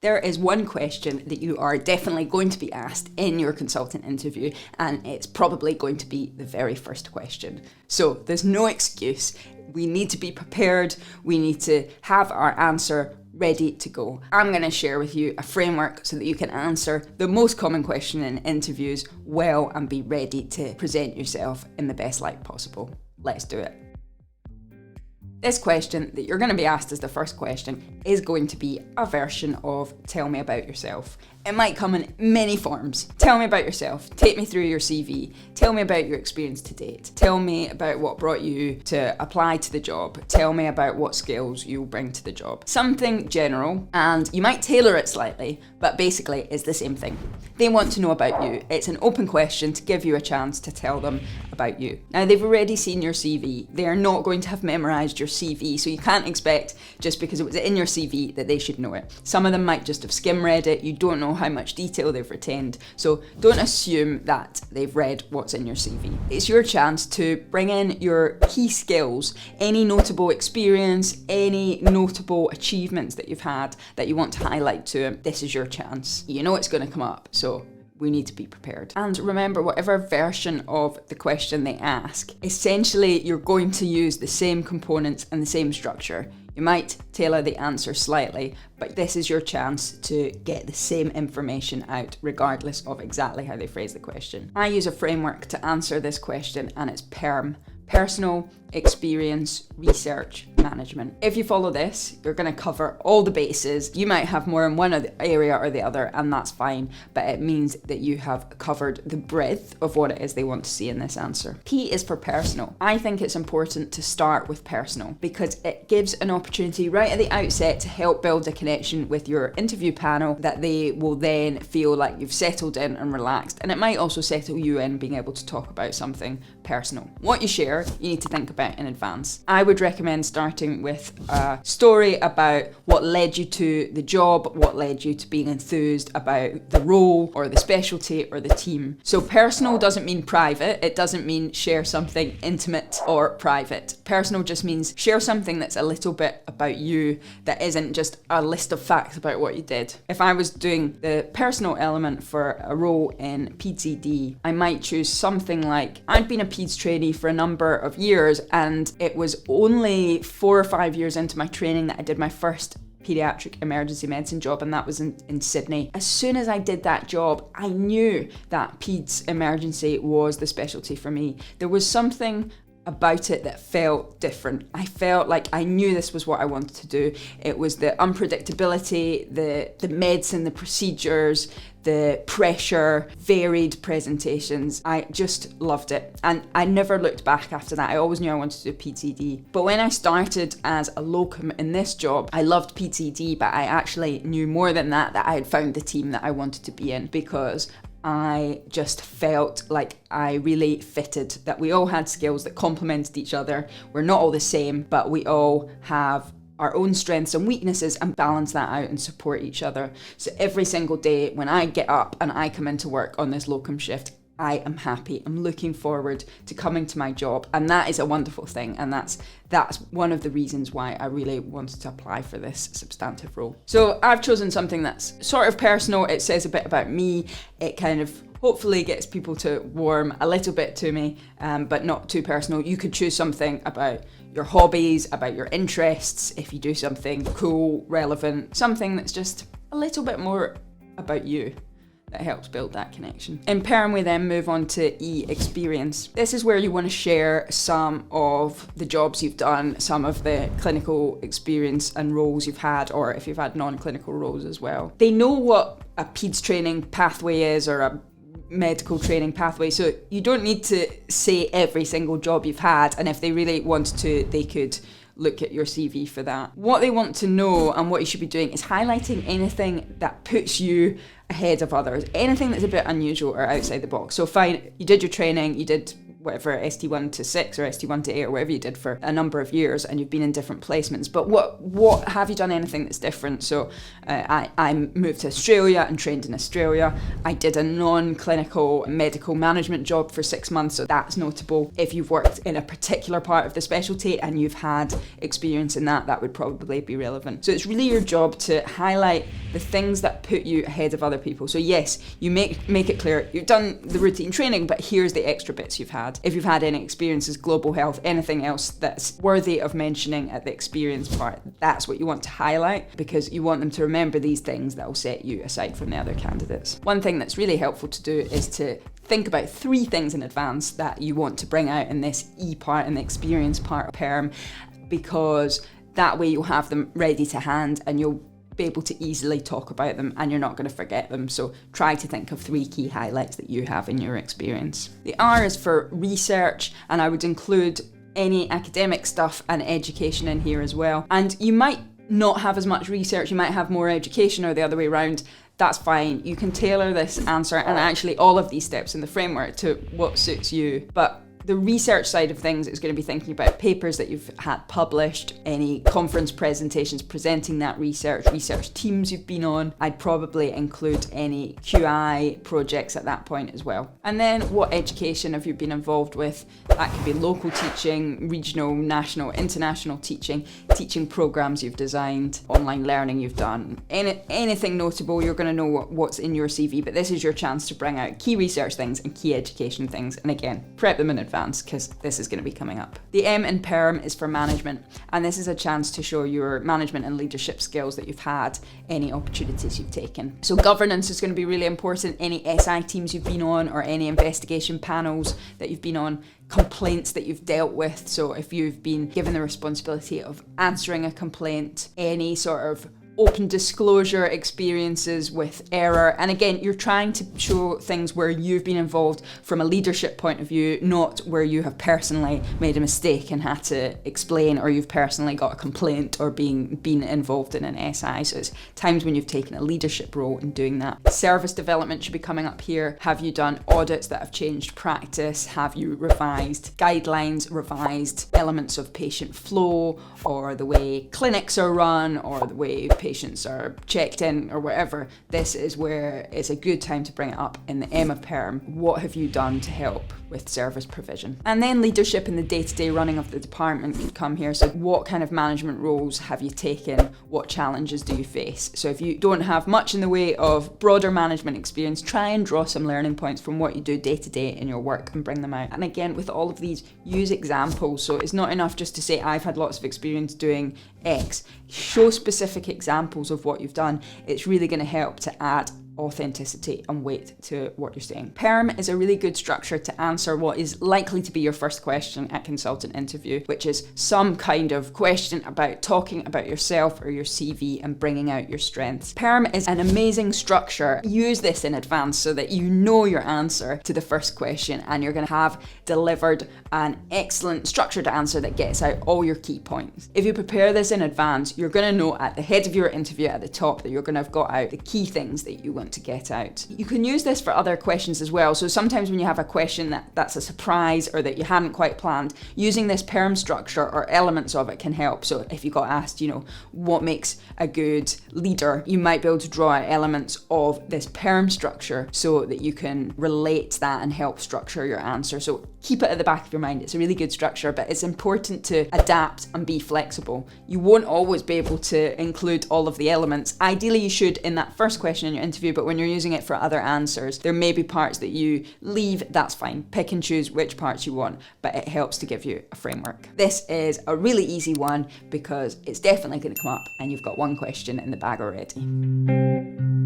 There is one question that you are definitely going to be asked in your consultant interview, and it's probably going to be the very first question. So there's no excuse. We need to be prepared. We need to have our answer ready to go. I'm going to share with you a framework so that you can answer the most common question in interviews well and be ready to present yourself in the best light possible. Let's do it. This question that you're going to be asked as the first question is going to be a version of tell me about yourself. It might come in many forms. Tell me about yourself. Take me through your CV. Tell me about your experience to date. Tell me about what brought you to apply to the job. Tell me about what skills you'll bring to the job. Something general, and you might tailor it slightly, but basically it's the same thing. They want to know about you. It's an open question to give you a chance to tell them about you. Now, they've already seen your CV. They are not going to have memorized your CV, so you can't expect just because it was in your CV that they should know it. Some of them might just have skim read it. You don't know how much detail they've retained, so don't assume that they've read what's in your CV. It's your chance to bring in your key skills, any notable experience, any notable achievements that you've had that you want to highlight to them. This is your chance. You know it's going to come up, so we need to be prepared. And remember, whatever version of the question they ask, essentially you're going to use the same components and the same structure. You might tailor the answer slightly, but this is your chance to get the same information out regardless of exactly how they phrase the question. I use a framework to answer this question, and it's PERM. Personal, experience, research, management. If you follow this, you're going to cover all the bases. You might have more in one area or the other, and that's fine, but it means that you have covered the breadth of what it is they want to see in this answer. P is for personal. I think it's important to start with personal because it gives an opportunity right at the outset to help build a connection with your interview panel that they will then feel like you've settled in and relaxed, and it might also settle you in being able to talk about something personal. What you share, you need to think about in advance. I would recommend starting with a story about what led you to the job, what led you to being enthused about the role or the specialty or the team. So personal doesn't mean private. It doesn't mean share something intimate or private. Personal just means share something that's a little bit about you that isn't just a list of facts about what you did. If I was doing the personal element for a role in PED, I might choose something like, I'd been a PEDS trainee for a number of years, and it was only 4 or 5 years into my training that I did my first pediatric emergency medicine job, and that was in Sydney. As soon as I did that job, I knew that PEDS emergency was the specialty for me. There was something about it that felt different. I felt like I knew this was what I wanted to do. It was the unpredictability, the medicine, the procedures, the pressure, varied presentations. I just loved it. And I never looked back after that. I always knew I wanted to do PTD. But when I started as a locum in this job, I loved PTD, but I actually knew more than that I had found the team that I wanted to be in, because I just felt like I really fitted, that we all had skills that complemented each other. We're not all the same, but we all have our own strengths and weaknesses and balance that out and support each other. So every single day when I get up and I come into work on this locum shift, I am happy. I'm looking forward to coming to my job, and that is a wonderful thing, and that's one of the reasons why I really wanted to apply for this substantive role. So I've chosen something that's sort of personal. It says a bit about me. It kind of hopefully gets people to warm a little bit to me, but not too personal. You could choose something about your hobbies, about your interests, if you do something cool, relevant, something that's just a little bit more about you, that helps build that connection. In PERM, we then move on to E, experience. This is where you want to share some of the jobs you've done, some of the clinical experience and roles you've had, or if you've had non-clinical roles as well. They know what a PEDS training pathway is, or a medical training pathway, so you don't need to say every single job you've had, and if they really wanted to, they could look at your CV for that. What they want to know and what you should be doing is highlighting anything that puts you ahead of others, anything that's a bit unusual or outside the box. So fine, you did your training, you did whatever, ST1 to 6 or ST1 to 8 or whatever you did for a number of years, and you've been in different placements. But what have you done anything that's different? So I moved to Australia and trained in Australia. I did a non-clinical medical management job for 6 months, so that's notable. If you've worked in a particular part of the specialty and you've had experience in that, that would probably be relevant. So it's really your job to highlight the things that put you ahead of other people. So yes, you make it clear you've done the routine training, but here's the extra bits you've had. If you've had any experiences, global health, anything else that's worthy of mentioning at the experience part, that's what you want to highlight, because you want them to remember these things that will set you aside from the other candidates. One thing that's really helpful to do is to think about 3 things in advance that you want to bring out in this E part, in the experience part of PERM, because that way you'll have them ready to hand and you'll be able to easily talk about them and you're not going to forget them. So try to think of 3 key highlights that you have in your experience. The R is for research, and I would include any academic stuff and education in here as well. And you might not have as much research, you might have more education, or the other way around. That's fine. You can tailor this answer and actually all of these steps in the framework to what suits you. But the research side of things is going to be thinking about papers that you've had published, any conference presentations presenting that research teams you've been on. I'd probably include any QI projects at that point as well. And then what education have you been involved with? That could be local teaching, regional, national, international teaching programs you've designed, online learning you've done. Anything notable, you're going to know what's in your CV, but this is your chance to bring out key research things and key education things. And again, prep them in advance, because this is going to be coming up. The M in PERM is for management, and this is a chance to show your management and leadership skills that you've had, any opportunities you've taken. So governance is going to be really important, any SI teams you've been on or any investigation panels that you've been on, complaints that you've dealt with. So if you've been given the responsibility of answering a complaint, any sort of open disclosure experiences with error. And again, you're trying to show things where you've been involved from a leadership point of view, not where you have personally made a mistake and had to explain, or you've personally got a complaint or been involved in an SI. So it's times when you've taken a leadership role in doing that. Service development should be coming up here. Have you done audits that have changed practice? Have you revised guidelines, revised elements of patient flow, or the way clinics are run, or the way patients are checked in, or whatever? This is where it's a good time to bring it up in the M of PERM. What have you done to help with service provision? And then leadership in the day-to-day running of the department could come here. So what kind of management roles have you taken? What challenges do you face? So if you don't have much in the way of broader management experience, try and draw some learning points from what you do day-to-day in your work and bring them out. And again, with all of these, use examples. So it's not enough just to say, I've had lots of experience doing X. Show specific examples of what you've done. It's really going to help to add authenticity and weight to what you're saying. PERM is a really good structure to answer what is likely to be your first question at consultant interview, which is some kind of question about talking about yourself or your CV and bringing out your strengths. PERM is an amazing structure. Use this in advance so that you know your answer to the first question, and you're going to have delivered an excellent structured answer that gets out all your key points. If you prepare this in advance, you're going to know at the head of your interview at the top that you're going to have got out the key things that you want to get out. You can use this for other questions as well. So sometimes when you have a question that's a surprise or that you hadn't quite planned, using this PERM structure or elements of it can help. So if you got asked, what makes a good leader, you might be able to draw out elements of this PERM structure so that you can relate that and help structure your answer. So keep it at the back of your mind. It's a really good structure, but it's important to adapt and be flexible. You won't always be able to include all of the elements. Ideally, you should in that first question in your interview, but when you're using it for other answers, there may be parts that you leave. That's fine. Pick and choose which parts you want, but it helps to give you a framework. This is a really easy one because it's definitely going to come up and you've got one question in the bag already.